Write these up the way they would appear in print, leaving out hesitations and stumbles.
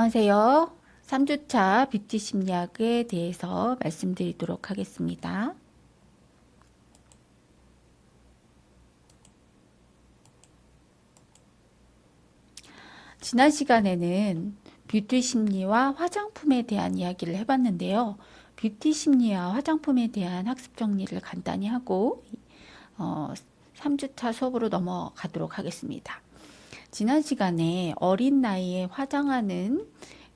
안녕하세요. 3주차 뷰티 심리학에 대해서 말씀드리도록 하겠습니다. 지난 시간에는 뷰티 심리와 화장품에 대한 이야기를 해봤는데요. 뷰티 심리와 화장품에 대한 학습 정리를 간단히 하고 3주차 수업으로 넘어가도록 하겠습니다. 지난 시간에 어린 나이에 화장하는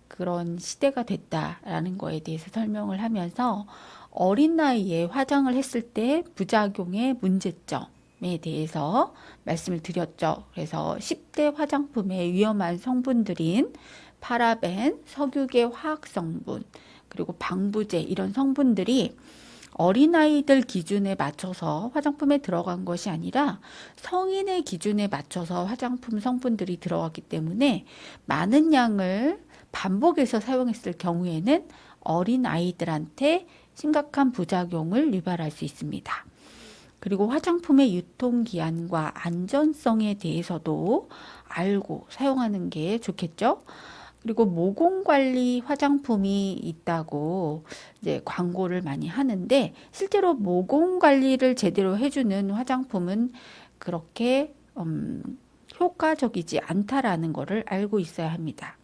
그런 시대가 됐다라는 거에 대해서 설명을 하면서 어린 나이에 화장을 했을 때 부작용의 문제점에 대해서 말씀을 드렸죠. 그래서 10대 화장품의 위험한 성분들인 파라벤, 석유계 화학 성분, 그리고 방부제 이런 성분들이 어린아이들 기준에 맞춰서 화장품에 들어간 것이 아니라 성인의 기준에 맞춰서 화장품 성분들이 들어갔기 때문에 많은 양을 반복해서 사용했을 경우에는 어린아이들한테 심각한 부작용을 유발할 수 있습니다. 그리고 화장품의 유통기한과 안전성에 대해서도 알고 사용하는 게 좋겠죠? 그리고 모공관리 화장품이 있다고 이제 광고를 많이 하는데 실제로 모공관리를 제대로 해주는 화장품은 그렇게 효과적이지 않다라는 것을 알고 있어야 합니다.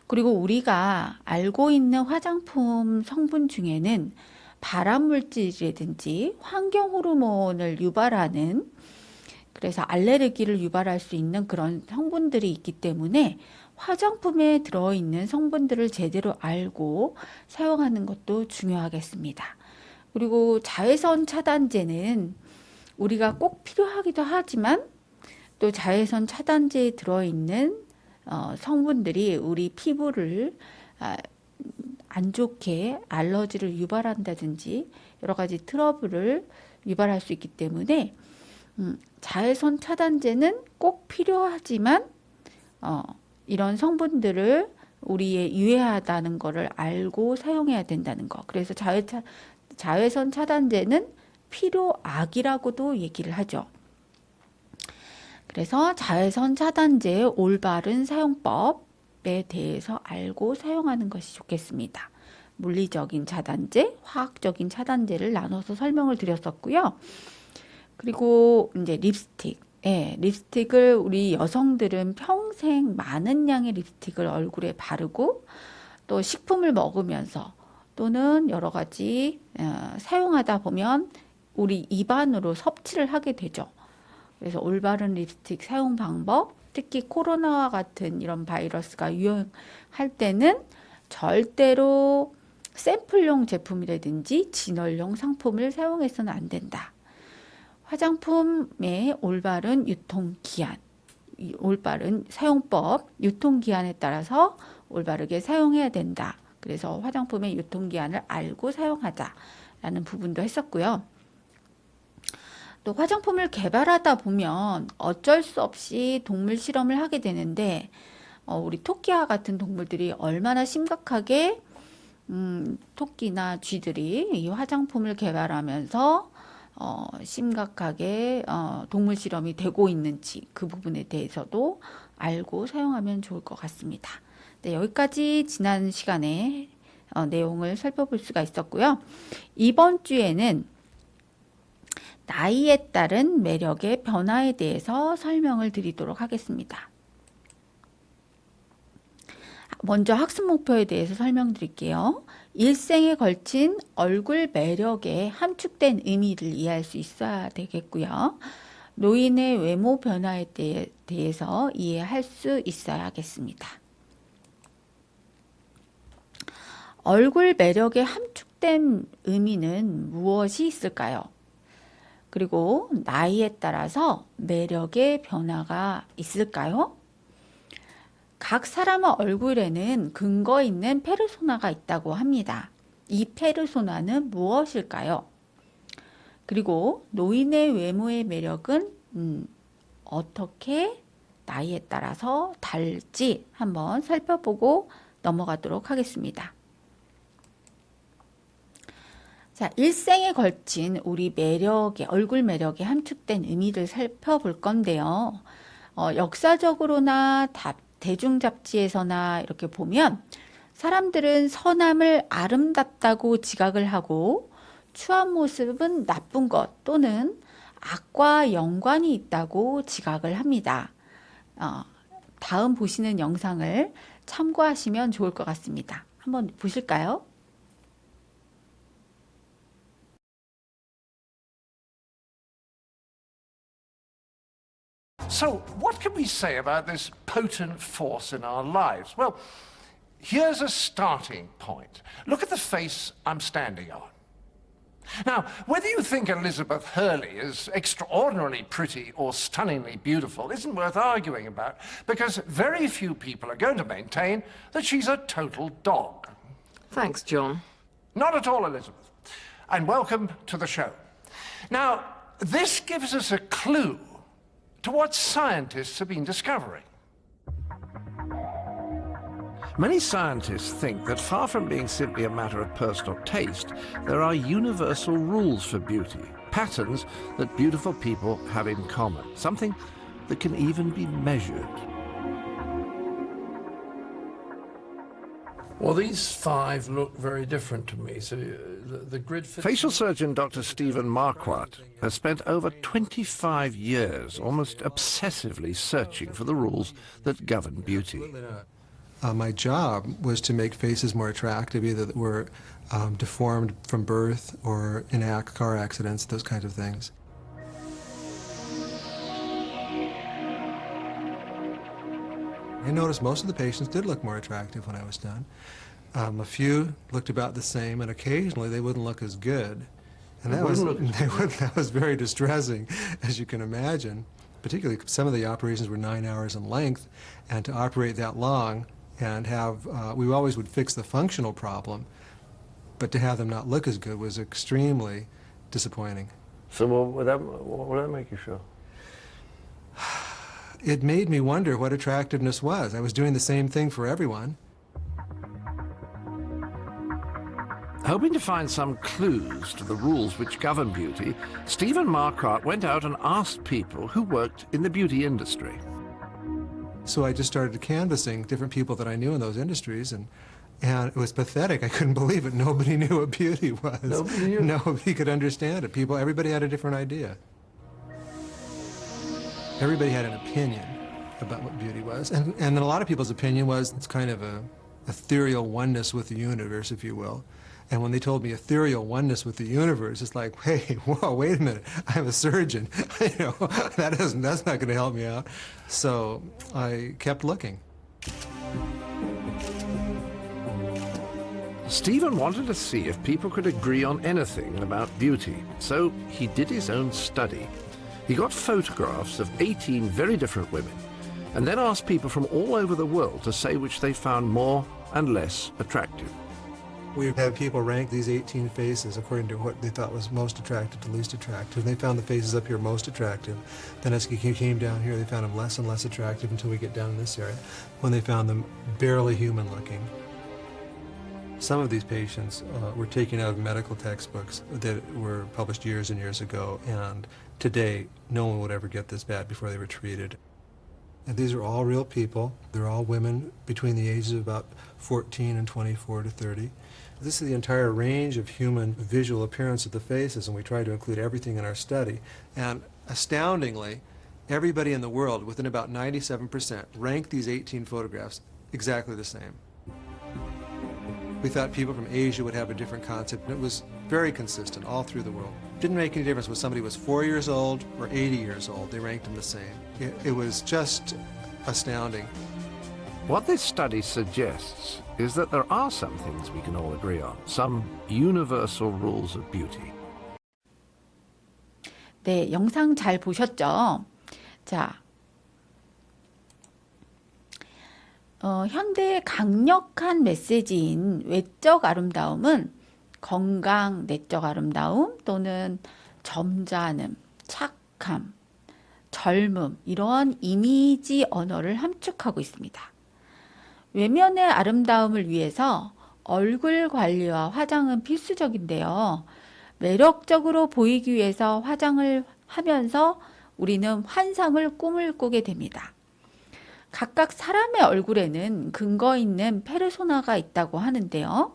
그리고 우리가 알고 있는 화장품 성분 중에는 발암물질이라든지 환경호르몬을 유발하는 그래서 알레르기를 유발할 수 있는 그런 성분들이 있기 때문에 화장품에 들어있는 성분들을 제대로 알고 사용하는 것도 중요하겠습니다. 그리고 자외선 차단제는 우리가 꼭 필요하기도 하지만 또 자외선 차단제에 들어있는 성분들이 우리 피부를 안 좋게 알러지를 유발한다든지 여러 가지 트러블을 유발할 수 있기 때문에 자외선 차단제는 꼭 필요하지만 이런 성분들을 우리의 유해하다는 것을 알고 사용해야 된다는 것. 그래서 자외선 차단제는 필요악이라고도 얘기를 하죠. 그래서 자외선 차단제의 올바른 사용법에 대해서 알고 사용하는 것이 좋겠습니다. 물리적인 차단제, 화학적인 차단제를 나눠서 설명을 드렸었고요. 그리고 이제 립스틱. 립스틱을 우리 여성들은 평생 많은 양의 립스틱을 얼굴에 바르고 또 식품을 먹으면서 또는 여러 가지 사용하다 보면 우리 입안으로 섭취를 하게 되죠. 그래서 올바른 립스틱 사용 방법, 특히 코로나와 같은 이런 바이러스가 유행할 때는 절대로 샘플용 제품이라든지 진열용 상품을 사용해서는 안 된다. 화장품의 올바른 유통기한, 올바른 사용법, 유통기한에 따라서 올바르게 사용해야 된다. 그래서 화장품의 유통기한을 알고 사용하자라는 부분도 했었고요. 또 화장품을 개발하다 보면 어쩔 수 없이 동물 실험을 하게 되는데 우리 토끼와 같은 동물들이 얼마나 심각하게 토끼나 쥐들이 이 화장품을 개발하면서 심각하게 동물 실험이 되고 있는지 그 부분에 대해서도 알고 사용하면 좋을 것 같습니다. 네, 여기까지 지난 시간에 내용을 살펴볼 수가 있었고요. 이번 주에는 나이에 따른 매력의 변화에 대해서 설명을 드리도록 하겠습니다. 먼저 학습 목표에 대해서 설명드릴게요. 일생에 걸친 얼굴 매력의 함축된 의미를 이해할 수 있어야 되겠고요. 노인의 외모 변화에 대해서 이해할 수 있어야 하겠습니다. 얼굴 매력의 함축된 의미는 무엇이 있을까요? 그리고 나이에 따라서 매력의 변화가 있을까요? 각 사람의 얼굴에는 근거 있는 페르소나가 있다고 합니다. 이 페르소나는 무엇일까요? 그리고 노인의 외모의 매력은 어떻게 나이에 따라서 다를지 한번 살펴보고 넘어가도록 하겠습니다. 자, 일생에 걸친 우리 매력의, 얼굴 매력의 함축된 의미를 살펴볼 건데요. 역사적으로나 대중 잡지에서나 이렇게 보면 사람들은 선함을 아름답다고 지각을 하고 추한 모습은 나쁜 것 또는 악과 연관이 있다고 지각을 합니다. 다음 보시는 영상을 참고하시면 좋을 것 같습니다. 한번 보실까요? So, what can we say about this potent force in our lives? Well, here's a starting point. Look at the face I'm standing on. Now, whether you think Elizabeth Hurley is extraordinarily pretty or stunningly beautiful isn't worth arguing about, because very few people are going to maintain that she's a total dog. Thanks, John. Not at all, Elizabeth. And welcome to the show. Now, this gives us a clue to what scientists have been discovering. Many scientists think that far from being simply a matter of personal taste, there are universal rules for beauty, patterns that beautiful people have in common, something that can even be measured. Well, these five look very different to me. So the grid... Facial surgeon Dr. Stephen Marquardt has spent over 25 years almost obsessively searching for the rules that govern beauty. My job was to make faces more attractive, either that were deformed from birth or in car accidents, those kinds of things. I noticed most of the patients did look more attractive when I was done. A few looked about the same, and occasionally they wouldn't look as good. And that was very distressing, as you can imagine. Particularly, some of the operations were 9 hours in length, and to operate that long and have, we always would fix the functional problem, but to have them not look as good was extremely disappointing. So what would that make you show? It made me wonder what attractiveness was. I was doing the same thing for everyone. Hoping to find some clues to the rules which govern beauty, Stephen Marquardt went out and asked people who worked in the beauty industry. So I just started canvassing different people that I knew in those industries, and it was pathetic. I couldn't believe it. Nobody knew what beauty was. Nobody knew? Nobody could understand it. Everybody had a different idea. Everybody had an opinion about what beauty was. And then a lot of people's opinion was it's kind of a ethereal oneness with the universe, if you will. And when they told me ethereal oneness with the universe, it's like, hey, whoa, wait a minute, I'm a surgeon. That's not going to help me out. So I kept looking. Stephen wanted to see if people could agree on anything about beauty, so he did his own study. He got photographs of 18 very different women, and then asked people from all over the world to say which they found more and less attractive. We had people rank these 18 faces according to what they thought was most attractive to least attractive. And they found the faces up here most attractive. Then as we came down here, they found them less and less attractive until we get down in this area, when they found them barely human looking. Some of these patients were taken out of medical textbooks that were published years and years ago, and today no one would ever get this bad before they were treated. And these are all real people. They're all women between the ages of about 14 and 24 to 30. This is the entire range of human visual appearance of the faces, and we try to include everything in our study. And astoundingly, everybody in the world, within about 97%, ranked these 18 photographs exactly the same. We thought people from Asia would have a different concept, and it was very consistent all through the world. It didn't make any difference whether somebody was 4 years old or 80 years old. They ranked them the same. It was just astounding. What this study suggests is that there are some things we can all agree on, some universal rules of beauty. 네, 영상 잘 보셨죠? 자, 현대의 강력한 메시지인 외적 아름다움은 건강, 내적 아름다움 또는 점잖음, 착함, 젊음 이러한 이미지 언어를 함축하고 있습니다. 외면의 아름다움을 위해서 얼굴 관리와 화장은 필수적인데요. 매력적으로 보이기 위해서 화장을 하면서 우리는 환상을 꿈을 꾸게 됩니다. 각각 사람의 얼굴에는 근거 있는 페르소나가 있다고 하는데요.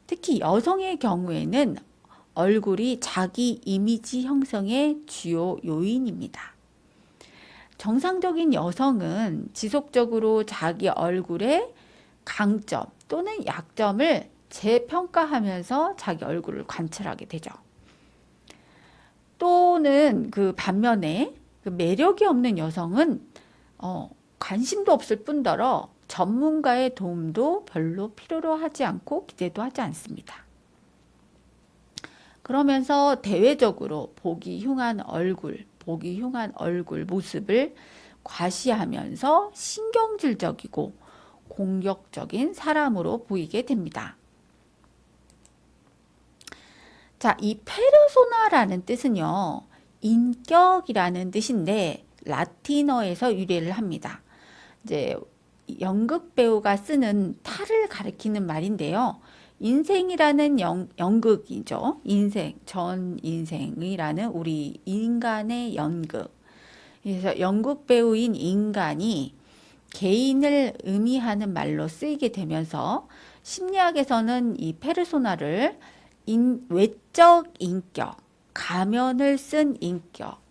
특히 여성의 경우에는 얼굴이 자기 이미지 형성의 주요 요인입니다. 정상적인 여성은 지속적으로 자기 얼굴의 강점 또는 약점을 재평가하면서 자기 얼굴을 관찰하게 되죠. 또는 그 반면에 그 매력이 없는 여성은 관심도 없을 뿐더러 전문가의 도움도 별로 필요로 하지 않고 기대도 하지 않습니다. 그러면서 대외적으로 보기 흉한 얼굴 모습을 과시하면서 신경질적이고 공격적인 사람으로 보이게 됩니다. 자, 이 페르소나라는 뜻은요, 인격이라는 뜻인데 라틴어에서 유래를 합니다. 이제 연극 배우가 쓰는 탈을 가리키는 말인데요. 인생이라는 연극이죠. 전 인생이라는 우리 인간의 연극. 그래서 연극 배우인 인간이 개인을 의미하는 말로 쓰이게 되면서 심리학에서는 이 페르소나를 외적 인격, 가면을 쓴 인격,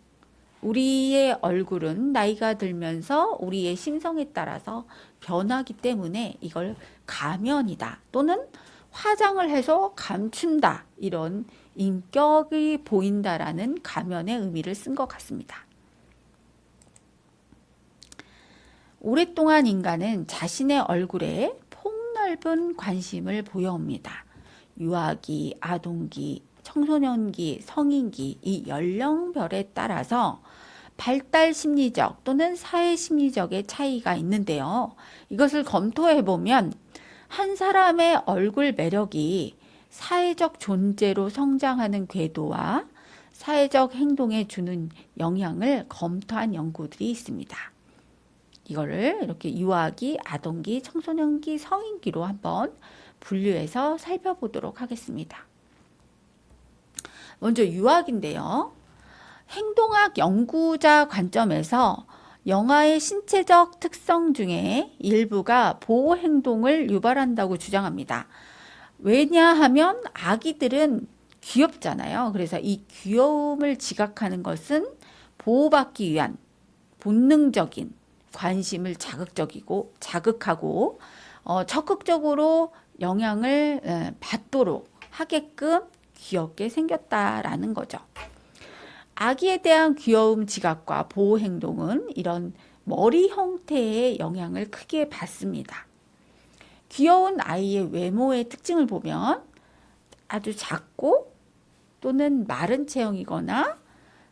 우리의 얼굴은 나이가 들면서 우리의 심성에 따라서 변하기 때문에 이걸 가면이다 또는 화장을 해서 감춘다 이런 인격이 보인다라는 가면의 의미를 쓴 것 같습니다. 오랫동안 인간은 자신의 얼굴에 폭넓은 관심을 보여옵니다. 유아기, 아동기, 청소년기, 성인기 이 연령별에 따라서 발달 심리적 또는 사회 심리적의 차이가 있는데요. 이것을 검토해 보면 한 사람의 얼굴 매력이 사회적 존재로 성장하는 궤도와 사회적 행동에 주는 영향을 검토한 연구들이 있습니다. 이거를 이렇게 유아기, 아동기, 청소년기, 성인기로 한번 분류해서 살펴보도록 하겠습니다. 먼저 유아기인데요. 행동학 연구자 관점에서 영아의 신체적 특성 중에 일부가 보호 행동을 유발한다고 주장합니다. 왜냐하면 아기들은 귀엽잖아요. 그래서 이 귀여움을 지각하는 것은 보호받기 위한 본능적인 관심을 자극하고 적극적으로 영향을 받도록 하게끔 귀엽게 생겼다라는 거죠. 아기에 대한 귀여움 지각과 보호 행동은 이런 머리 형태의 영향을 크게 받습니다. 귀여운 아이의 외모의 특징을 보면 아주 작고 또는 마른 체형이거나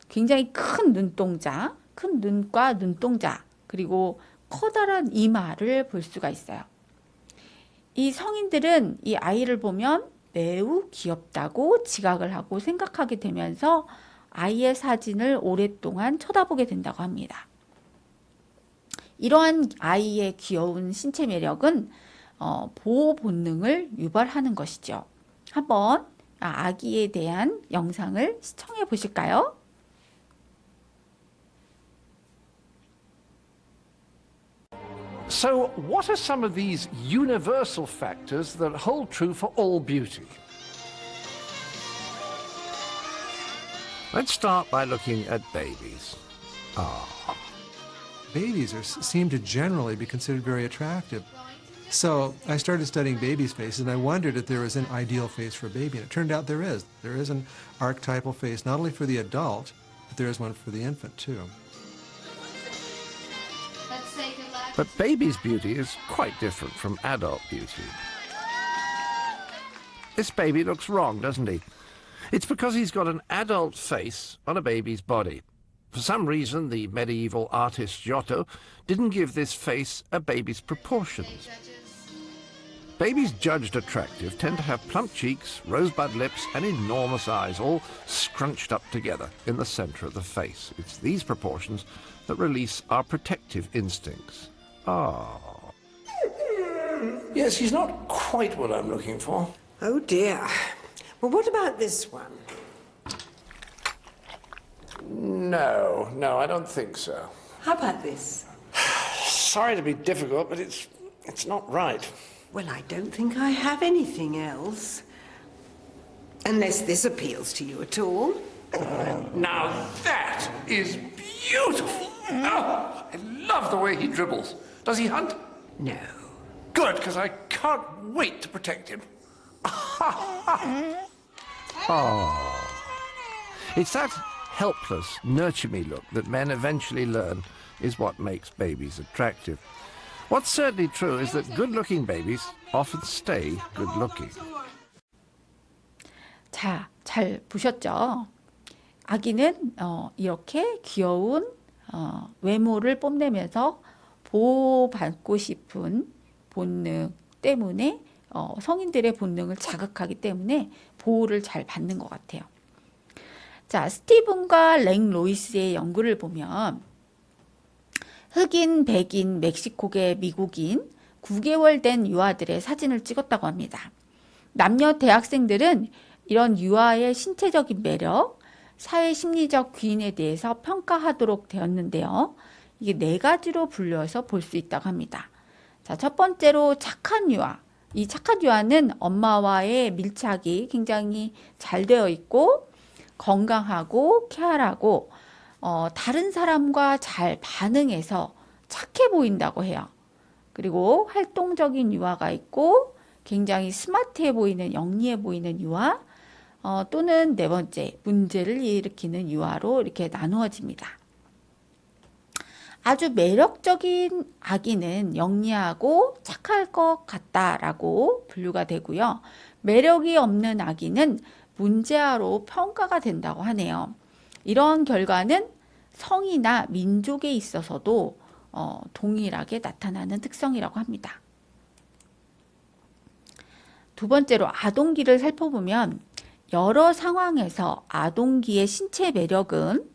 굉장히 큰 눈동자, 큰 눈과 눈동자, 그리고 커다란 이마를 볼 수가 있어요. 이 성인들은 이 아이를 보면 매우 귀엽다고 지각을 하고 생각하게 되면서 아이의 사진을 오랫동안 쳐다보게 된다고 합니다. 이러한 아이의 귀여운 신체 매력은 보호 본능을 유발하는 것이죠. 한번 아기에 대한 영상을 시청해 보실까요? So, what are some of these universal factors that hold true for all beauty? Let's start by looking at babies. Babies seem to generally be considered very attractive. So I started studying babies' faces, and I wondered if there was an ideal face for a baby. And it turned out there is. There is an archetypal face, not only for the adult, but there is one for the infant, too. But baby's beauty is quite different from adult beauty. This baby looks wrong, doesn't he? It's because he's got an adult face on a baby's body. For some reason, the medieval artist Giotto didn't give this face a baby's proportions. Babies judged attractive tend to have plump cheeks, rosebud lips, and enormous eyes, all scrunched up together in the center of the face. It's these proportions that release our protective instincts. Yes, he's not quite what I'm looking for. Oh dear. Well, what about this one? No, I don't think so. How about this? sorry to be difficult, but it's not right. Well, I don't think I have anything else. Unless this appeals to you at all. Now that is beautiful. Oh, I love the way he dribbles. Does he hunt? No. Good, because I can't wait to protect him. It's that helpless, nurture-me look that men eventually learn is what makes babies attractive. What's certainly true is that good-looking babies often stay good-looking. 자, 잘 보셨죠? 아기는 이렇게 귀여운 외모를 뽐내면서 보호받고 싶은 본능 때문에 성인들의 본능을 자극하기 때문에 보호를 잘 받는 것 같아요. 자, 스티븐과 랭 로이스의 연구를 보면 흑인, 백인, 멕시코계, 미국인 9개월 된 유아들의 사진을 찍었다고 합니다. 남녀 대학생들은 이런 유아의 신체적인 매력, 사회 심리적 귀인에 대해서 평가하도록 되었는데요. 이게 4가지로 분류해서 볼 수 있다고 합니다. 자, 첫 번째로 착한 유아. 이 착한 유아는 엄마와의 밀착이 굉장히 잘 되어 있고 건강하고 쾌활하고 다른 사람과 잘 반응해서 착해 보인다고 해요. 그리고 활동적인 유아가 있고 굉장히 스마트해 보이는 영리해 보이는 유아 또는 4번째 문제를 일으키는 유아로 이렇게 나누어집니다. 아주 매력적인 아기는 영리하고 착할 것 같다라고 분류가 되고요. 매력이 없는 아기는 문제아로 평가가 된다고 하네요. 이런 결과는 성이나 민족에 있어서도 동일하게 나타나는 특성이라고 합니다. 두 번째로 아동기를 살펴보면 여러 상황에서 아동기의 신체 매력은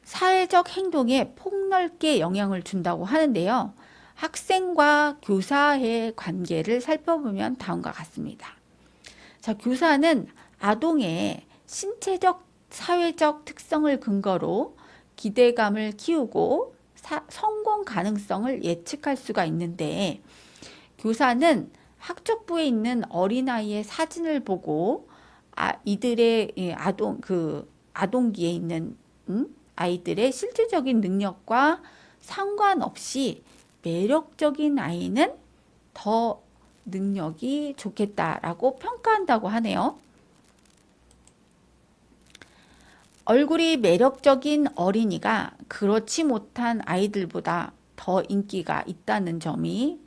사회적 행동에 폭넓게 영향을 준다고 하는데요. 학생과 교사의 관계를 살펴보면 다음과 같습니다. 자, 교사는 아동의 신체적, 사회적 특성을 근거로 기대감을 키우고 성공 가능성을 예측할 수가 있는데 교사는 학적부에 있는 어린아이의 사진을 보고 이들의 아동기에 있는 아이들의 실질적인 능력과 상관없이 매력적인 아이는 더 능력이 좋겠다라고 평가한다고 하네요. 얼굴이 매력적인 어린이가 그렇지 못한 아이들보다 더 인기가 있다는 점이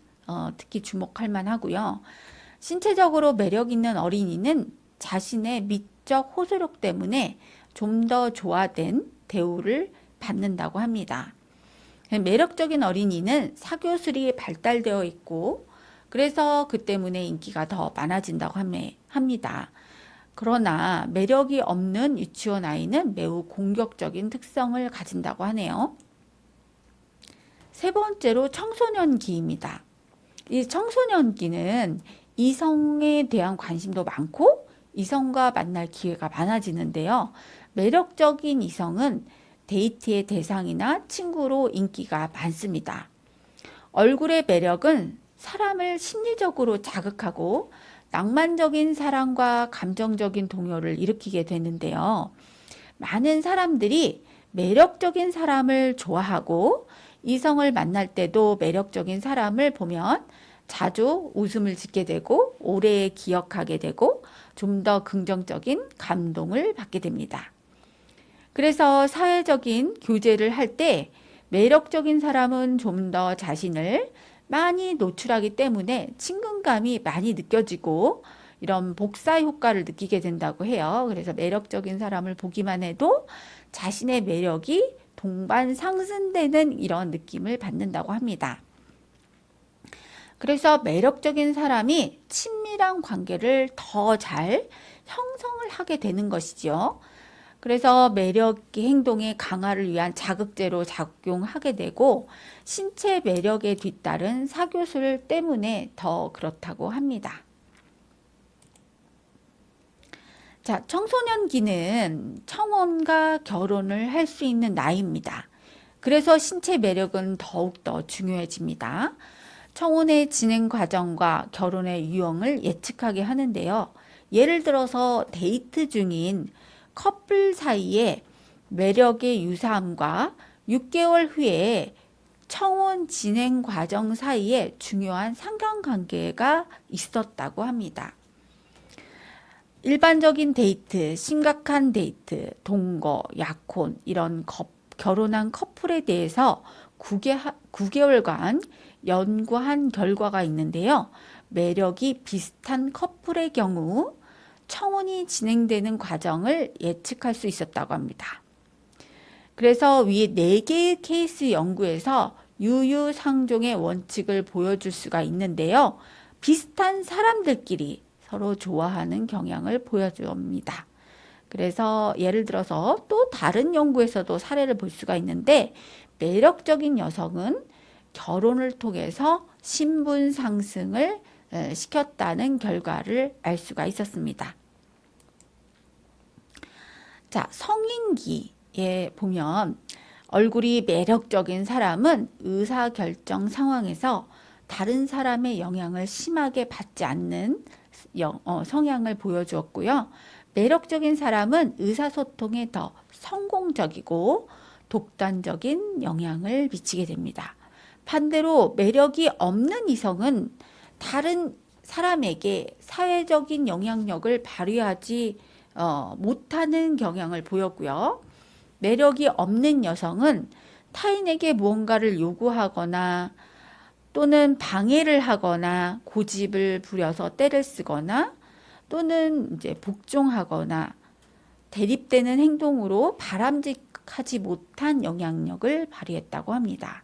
특히 주목할 만하고요. 신체적으로 매력 있는 어린이는 자신의 미적 호소력 때문에 좀 더 조화된 대우를 받는다고 합니다. 매력적인 어린이는 사교술이 발달되어 있고 그래서 그 때문에 인기가 더 많아진다고 합니다. 그러나 매력이 없는 유치원 아이는 매우 공격적인 특성을 가진다고 하네요. 세 번째로 청소년기입니다. 이 청소년기는 이성에 대한 관심도 많고 이성과 만날 기회가 많아지는데요. 매력적인 이성은 데이트의 대상이나 친구로 인기가 많습니다. 얼굴의 매력은 사람을 심리적으로 자극하고 낭만적인 사랑과 감정적인 동요를 일으키게 되는데요. 많은 사람들이 매력적인 사람을 좋아하고 이성을 만날 때도 매력적인 사람을 보면 자주 웃음을 짓게 되고 오래 기억하게 되고 좀 더 긍정적인 감동을 받게 됩니다. 그래서 사회적인 교제를 할 때 매력적인 사람은 좀 더 자신을 많이 노출하기 때문에 친근감이 많이 느껴지고 이런 복사 효과를 느끼게 된다고 해요. 그래서 매력적인 사람을 보기만 해도 자신의 매력이 동반 상승되는 이런 느낌을 받는다고 합니다. 그래서 매력적인 사람이 친밀한 관계를 더 잘 형성을 하게 되는 것이죠. 그래서 매력 행동의 강화를 위한 자극제로 작용하게 되고 신체 매력에 뒤따른 사교술 때문에 더 그렇다고 합니다. 자, 청소년기는 청혼과 결혼을 할 수 있는 나이입니다. 그래서 신체 매력은 더욱더 중요해집니다. 청혼의 진행 과정과 결혼의 유형을 예측하게 하는데요. 예를 들어서 데이트 중인 커플 사이에 매력의 유사함과 6개월 후에 청혼 진행 과정 사이에 중요한 상관관계가 있었다고 합니다. 일반적인 데이트, 심각한 데이트, 동거, 약혼 이런 결혼한 커플에 대해서 9개월간 연구한 결과가 있는데요. 매력이 비슷한 커플의 경우 청혼이 진행되는 과정을 예측할 수 있었다고 합니다. 그래서 위에 4개의 케이스 연구에서 유유상종의 원칙을 보여줄 수가 있는데요. 비슷한 사람들끼리 서로 좋아하는 경향을 보여줍니다. 그래서 예를 들어서 또 다른 연구에서도 사례를 볼 수가 있는데 매력적인 여성은 결혼을 통해서 신분 상승을 시켰다는 결과를 알 수가 있었습니다. 자, 성인기에 보면 얼굴이 매력적인 사람은 의사결정 상황에서 다른 사람의 영향을 심하게 받지 않는 성향을 보여주었고요. 매력적인 사람은 의사소통에 더 성공적이고 독단적인 영향을 미치게 됩니다. 반대로 매력이 없는 이성은 다른 사람에게 사회적인 영향력을 발휘하지 못하는 경향을 보였고요. 매력이 없는 여성은 타인에게 무언가를 요구하거나 또는 방해를 하거나 고집을 부려서 떼를 쓰거나 또는 이제 복종하거나 대립되는 행동으로 바람직하지 못한 영향력을 발휘했다고 합니다.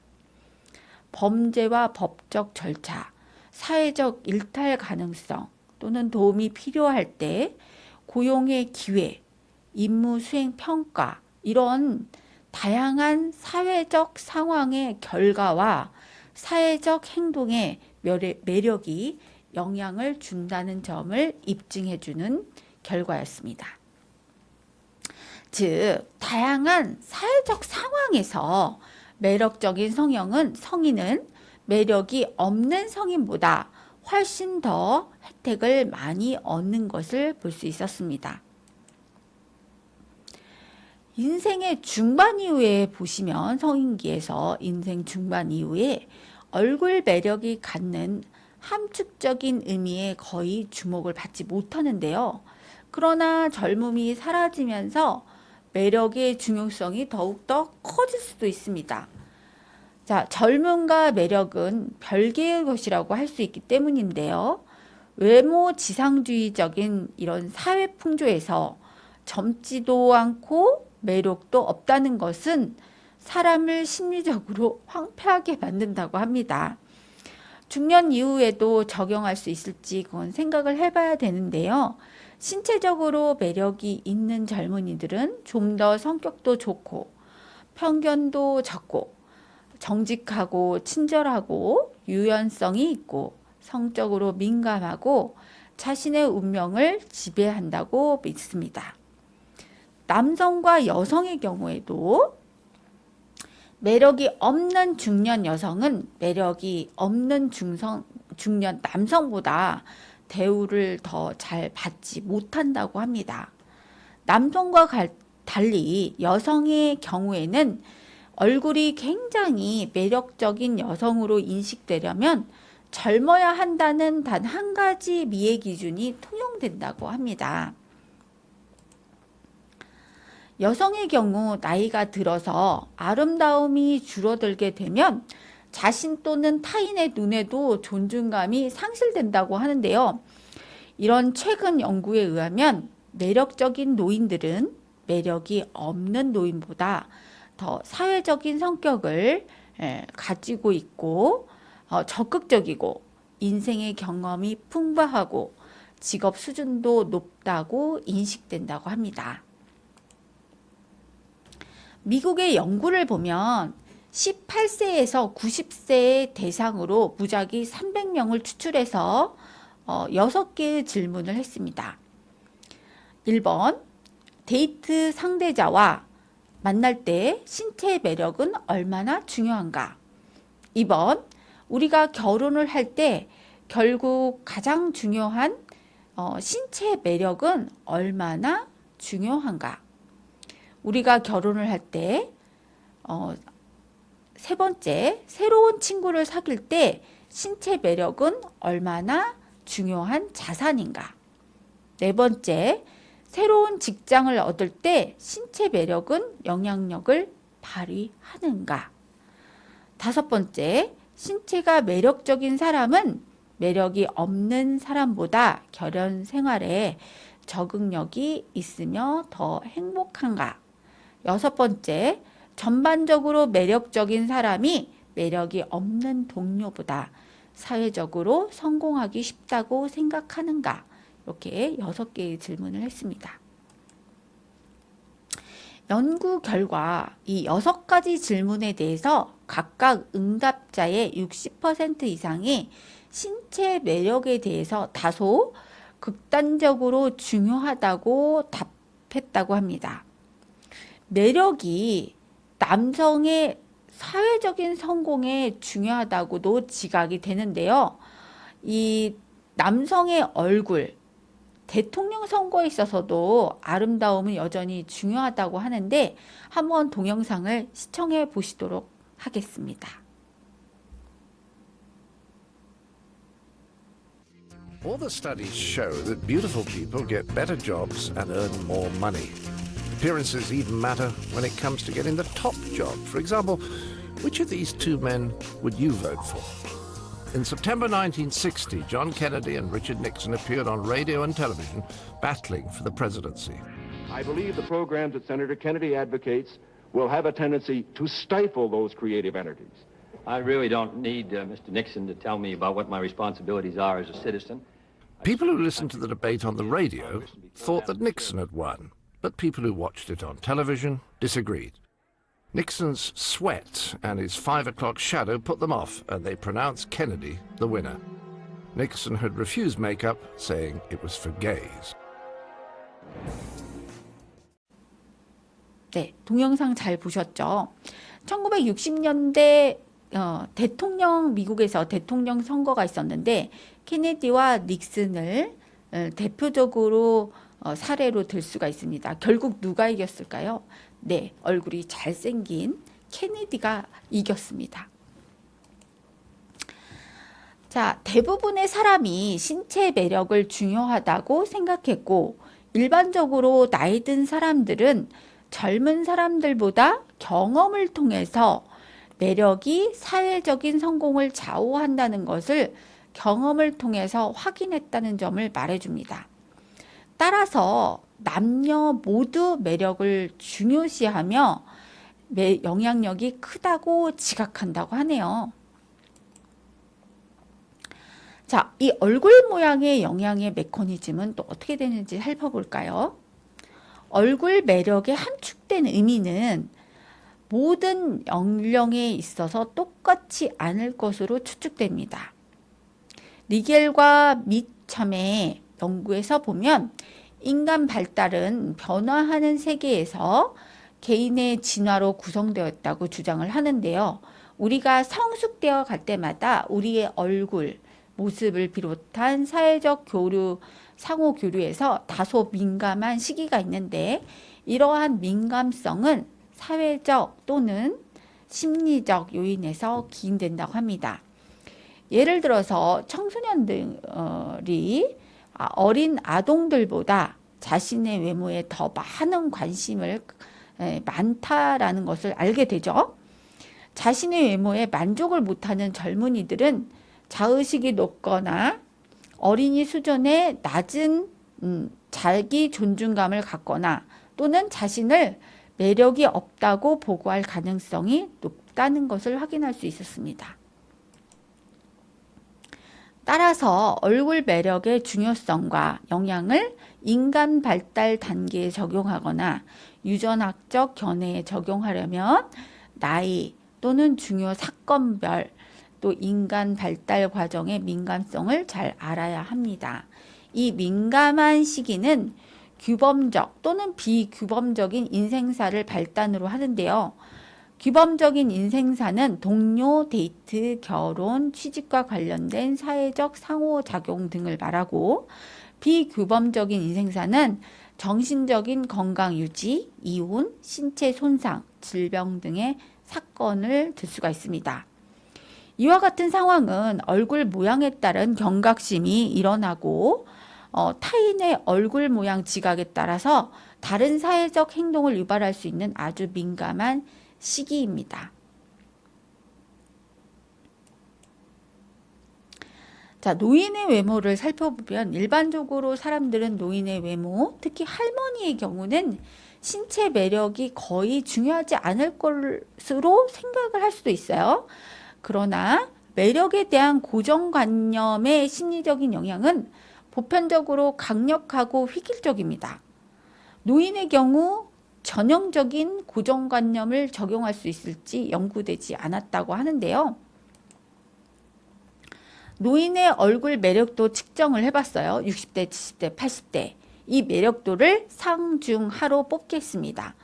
범죄와 법적 절차, 사회적 일탈 가능성 또는 도움이 필요할 때 고용의 기회, 임무 수행 평가 이런 다양한 사회적 상황의 결과와 사회적 행동에 매력이 영향을 준다는 점을 입증해주는 결과였습니다. 즉, 다양한 사회적 상황에서 매력적인 성인은 매력이 없는 성인보다 훨씬 더 혜택을 많이 얻는 것을 볼 수 있었습니다. 인생의 중반 이후에 보시면 성인기에서 인생 중반 이후에 얼굴 매력이 갖는 함축적인 의미에 거의 주목을 받지 못하는데요. 그러나 젊음이 사라지면서 매력의 중요성이 더욱더 커질 수도 있습니다. 자, 젊음과 매력은 별개의 것이라고 할 수 있기 때문인데요. 외모 지상주의적인 이런 사회 풍조에서 젊지도 않고 매력도 없다는 것은 사람을 심리적으로 황폐하게 만든다고 합니다. 중년 이후에도 적용할 수 있을지 그건 생각을 해봐야 되는데요. 신체적으로 매력이 있는 젊은이들은 좀 더 성격도 좋고 편견도 적고 정직하고 친절하고 유연성이 있고 성적으로 민감하고 자신의 운명을 지배한다고 믿습니다. 남성과 여성의 경우에도 매력이 없는 중년 여성은 매력이 없는 중년 남성보다 대우를 더 잘 받지 못한다고 합니다. 남성과 달리 여성의 경우에는 얼굴이 굉장히 매력적인 여성으로 인식되려면 젊어야 한다는 단 한 가지 미의 기준이 통용된다고 합니다. 여성의 경우 나이가 들어서 아름다움이 줄어들게 되면 자신 또는 타인의 눈에도 존중감이 상실된다고 하는데요. 이런 최근 연구에 의하면 매력적인 노인들은 매력이 없는 노인보다 더 사회적인 성격을 가지고 있고 적극적이고 인생의 경험이 풍부하고 직업 수준도 높다고 인식된다고 합니다. 미국의 연구를 보면 18세에서 90세의 대상으로 무작위 300명을 추출해서 6개의 질문을 했습니다. 1번, 데이트 상대자와 만날 때 신체의 매력은 얼마나 중요한가? 2번, 우리가 결혼을 할 때 결국 가장 중요한 신체의 매력은 얼마나 중요한가? 우리가 결혼을 할 때, 세 번째, 새로운 친구를 사귈 때 신체 매력은 얼마나 중요한 자산인가? 네 번째, 새로운 직장을 얻을 때 신체 매력은 영향력을 발휘하는가? 다섯 번째, 신체가 매력적인 사람은 매력이 없는 사람보다 결혼 생활에 적응력이 있으며 더 행복한가? 여섯 번째, 전반적으로 매력적인 사람이 매력이 없는 동료보다 사회적으로 성공하기 쉽다고 생각하는가? 이렇게 6개의 질문을 했습니다. 연구 결과 이 6가지 질문에 대해서 각각 응답자의 60% 이상이 신체 매력에 대해서 다소 극단적으로 중요하다고 답했다고 합니다. 매력이 남성의 사회적인 성공에 중요하다고도 지각이 되는데요. 이 남성의 얼굴, 대통령 선거에 있어서도 아름다움은 여전히 중요하다고 하는데 한번 동영상을 시청해 보시도록 하겠습니다. All the studies show that beautiful people get better jobs and earn more money. Appearances even matter when it comes to getting the top job. For example, which of these two men would you vote for? In September 1960, John Kennedy and Richard Nixon appeared on radio and television battling for the presidency. I believe the programs that Senator Kennedy advocates will have a tendency to stifle those creative energies. I really don't need Mr. Nixon to tell me about what my responsibilities are as a citizen. People who listened to the debate on the radio thought that Nixon had won, but people who watched it on television disagreed. Nixon's sweat and his 5 o'clock shadow put them off, and they pronounced Kennedy the winner. Nixon had refused makeup, saying it was for gays. 네, 동영상 잘 보셨죠? 1960년대 미국에서 대통령 선거가 있었는데 케네디와 닉슨을 대표적으로 사례로 들 수가 있습니다. 결국 누가 이겼을까요? 네, 얼굴이 잘생긴 케네디가 이겼습니다. 자, 대부분의 사람이 신체 매력을 중요하다고 생각했고 일반적으로 나이 든 사람들은 젊은 사람들보다 경험을 통해서 매력이 사회적인 성공을 좌우한다는 것을 경험을 통해서 확인했다는 점을 말해줍니다. 따라서 남녀 모두 매력을 중요시하며 영향력이 크다고 지각한다고 하네요. 자, 이 얼굴 모양의 영향의 메커니즘은 또 어떻게 되는지 살펴볼까요? 얼굴 매력의 함축된 의미는 모든 연령에 있어서 똑같지 않을 것으로 추측됩니다. 리겔과 미참의 연구에서 보면 인간 발달은 변화하는 세계에서 개인의 진화로 구성되었다고 주장을 하는데요. 우리가 성숙되어 갈 때마다 우리의 얼굴, 모습을 비롯한 사회적 교류, 상호 교류에서 다소 민감한 시기가 있는데 이러한 민감성은 사회적 또는 심리적 요인에서 기인된다고 합니다. 예를 들어서 청소년들이 어린 아동들보다 자신의 외모에 더 많은 관심을 많다라는 것을 알게 되죠. 자신의 외모에 만족을 못하는 젊은이들은 자의식이 높거나 어린이 수준의 낮은 자기 존중감을 갖거나 또는 자신을 매력이 없다고 보고할 가능성이 높다는 것을 확인할 수 있었습니다. 따라서 얼굴 매력의 중요성과 영향을 인간 발달 단계에 적용하거나 유전학적 견해에 적용하려면 나이 또는 중요 사건별 또 인간 발달 과정의 민감성을 잘 알아야 합니다. 이 민감한 시기는 규범적 또는 비규범적인 인생사를 발단으로 하는데요. 규범적인 인생사는 동료, 데이트, 결혼, 취직과 관련된 사회적 상호작용 등을 말하고, 비규범적인 인생사는 정신적인 건강 유지, 이혼, 신체 손상, 질병 등의 사건을 들 수가 있습니다. 이와 같은 상황은 얼굴 모양에 따른 경각심이 일어나고 타인의 얼굴 모양 지각에 따라서 다른 사회적 행동을 유발할 수 있는 아주 민감한 시기입니다. 자, 노인의 외모를 살펴보면 일반적으로 사람들은 노인의 외모, 특히 할머니의 경우는 신체 매력이 거의 중요하지 않을 것으로 생각을 할 수도 있어요. 그러나 매력에 대한 고정관념의 심리적인 영향은 보편적으로 강력하고 획일적입니다. 노인의 경우 전형적인 고정관념을 적용할 수 있을지 연구되지 않았다고 하는데요. 노인의 얼굴 매력도 측정을 해봤어요. 60대, 70대, 80대. 이 매력도를 상중하로 뽑겠습니다.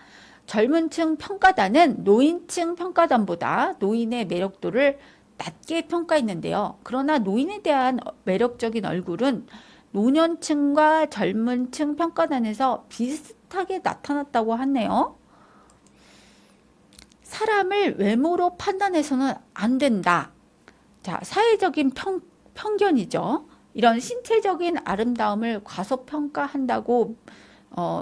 젊은 층 평가단은 노인층 평가단보다 노인의 매력도를 낮게 평가했는데요. 그러나 노인에 대한 매력적인 얼굴은 노년층과 젊은 층 평가단에서 비슷하게 나타났다고 하네요. 사람을 외모로 판단해서는 안 된다. 자, 사회적인 편견이죠. 이런 신체적인 아름다움을 과소평가한다고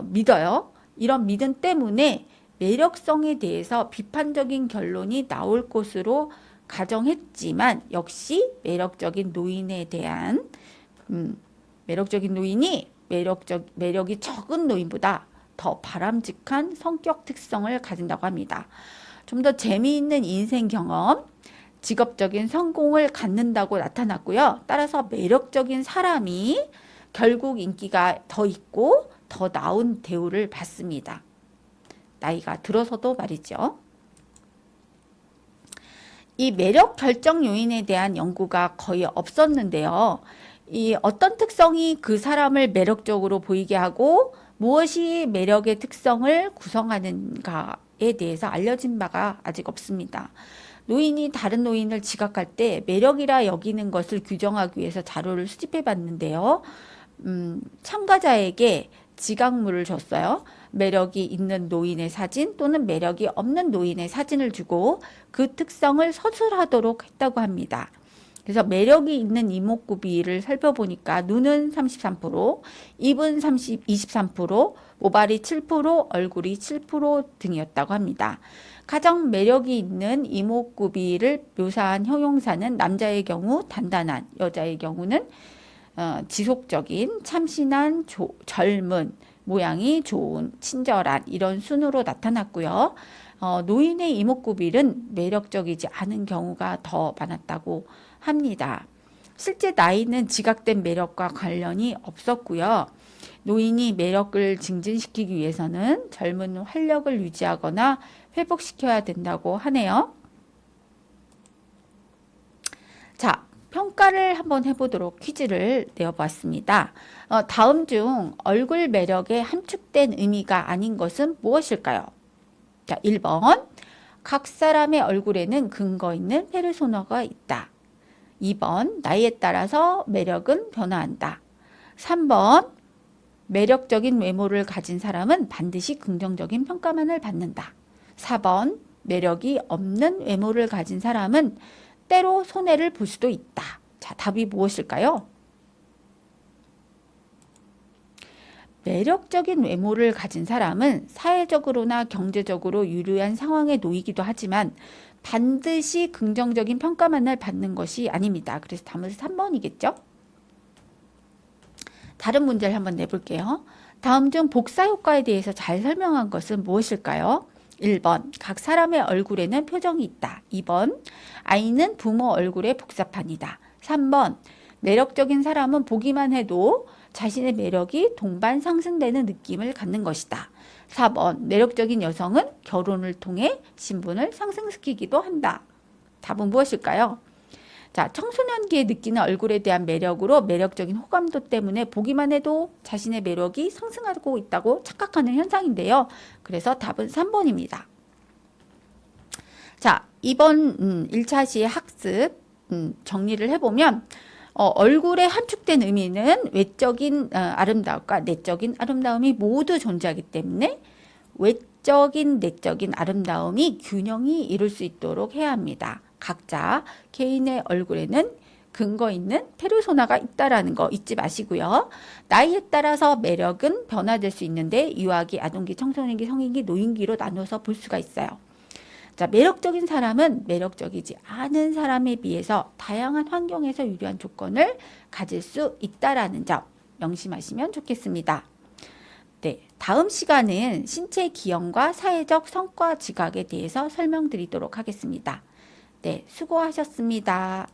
믿어요. 이런 믿음 때문에 매력성에 대해서 비판적인 결론이 나올 것으로 가정했지만, 역시 매력적인 노인에 대한 매력적인 노인이 매력이 적은 노인보다 더 바람직한 성격 특성을 가진다고 합니다. 좀 더 재미있는 인생 경험, 직업적인 성공을 갖는다고 나타났고요. 따라서 매력적인 사람이 결국 인기가 더 있고 더 나은 대우를 받습니다. 나이가 들어서도 말이죠. 이 매력 결정 요인에 대한 연구가 거의 없었는데요. 이 어떤 특성이 그 사람을 매력적으로 보이게 하고 무엇이 매력의 특성을 구성하는가에 대해서 알려진 바가 아직 없습니다. 노인이 다른 노인을 지각할 때 매력이라 여기는 것을 규정하기 위해서 자료를 수집해 봤는데요. 참가자에게 지각물을 줬어요. 매력이 있는 노인의 사진 또는 매력이 없는 노인의 사진을 주고 그 특성을 서술하도록 했다고 합니다. 그래서 매력이 있는 이목구비를 살펴보니까 눈은 33%, 입은 23%, 모발이 7%, 얼굴이 7% 등이었다고 합니다. 가장 매력이 있는 이목구비를 묘사한 형용사는 남자의 경우 단단한, 여자의 경우는 지속적인, 참신한, 젊은, 모양이 좋은, 친절한 이런 순으로 나타났고요. 노인의 이목구비는 매력적이지 않은 경우가 더 많았다고 합니다. 실제 나이는 지각된 매력과 관련이 없었고요. 노인이 매력을 증진시키기 위해서는 젊은 활력을 유지하거나 회복시켜야 된다고 하네요. 자, 평가를 한번 해보도록 퀴즈를 내어보았습니다. 다음 중 얼굴 매력에 함축된 의미가 아닌 것은 무엇일까요? 자, 1번, 각 사람의 얼굴에는 근거 있는 페르소나가 있다. 2번, 나이에 따라서 매력은 변화한다. 3번, 매력적인 외모를 가진 사람은 반드시 긍정적인 평가만을 받는다. 4번, 매력이 없는 외모를 가진 사람은 때로 손해를 볼 수도 있다. 자, 답이 무엇일까요? 매력적인 외모를 가진 사람은 사회적으로나 경제적으로 유리한 상황에 놓이기도 하지만 반드시 긍정적인 평가만을 받는 것이 아닙니다. 그래서 답은 3번이겠죠? 다른 문제를 한번 내볼게요. 다음 중 복사 효과에 대해서 잘 설명한 것은 무엇일까요? 1번, 각 사람의 얼굴에는 표정이 있다. 2번, 아이는 부모 얼굴의 복사판이다. 3번, 매력적인 사람은 보기만 해도 자신의 매력이 동반 상승되는 느낌을 갖는 것이다. 4번, 매력적인 여성은 결혼을 통해 신분을 상승시키기도 한다. 답은 무엇일까요? 자, 청소년기에 느끼는 얼굴에 대한 매력으로 매력적인 호감도 때문에 보기만 해도 자신의 매력이 상승하고 있다고 착각하는 현상인데요. 그래서 답은 3번입니다. 자, 이번 1차 시의 학습 정리를 해보면 얼굴의 함축된 의미는 외적인 아름다움과 내적인 아름다움이 모두 존재하기 때문에 외적인 내적인 아름다움이 균형이 이룰 수 있도록 해야 합니다. 각자 개인의 얼굴에는 근거 있는 페르소나가 있다라는 거 잊지 마시고요. 나이에 따라서 매력은 변화될 수 있는데 유아기, 아동기, 청소년기, 성인기, 노인기로 나눠서 볼 수가 있어요. 자, 매력적인 사람은 매력적이지 않은 사람에 비해서 다양한 환경에서 유리한 조건을 가질 수 있다라는 점 명심하시면 좋겠습니다. 네, 다음 시간은 신체 기형과 사회적 성과 지각에 대해서 설명드리도록 하겠습니다. 네, 수고하셨습니다.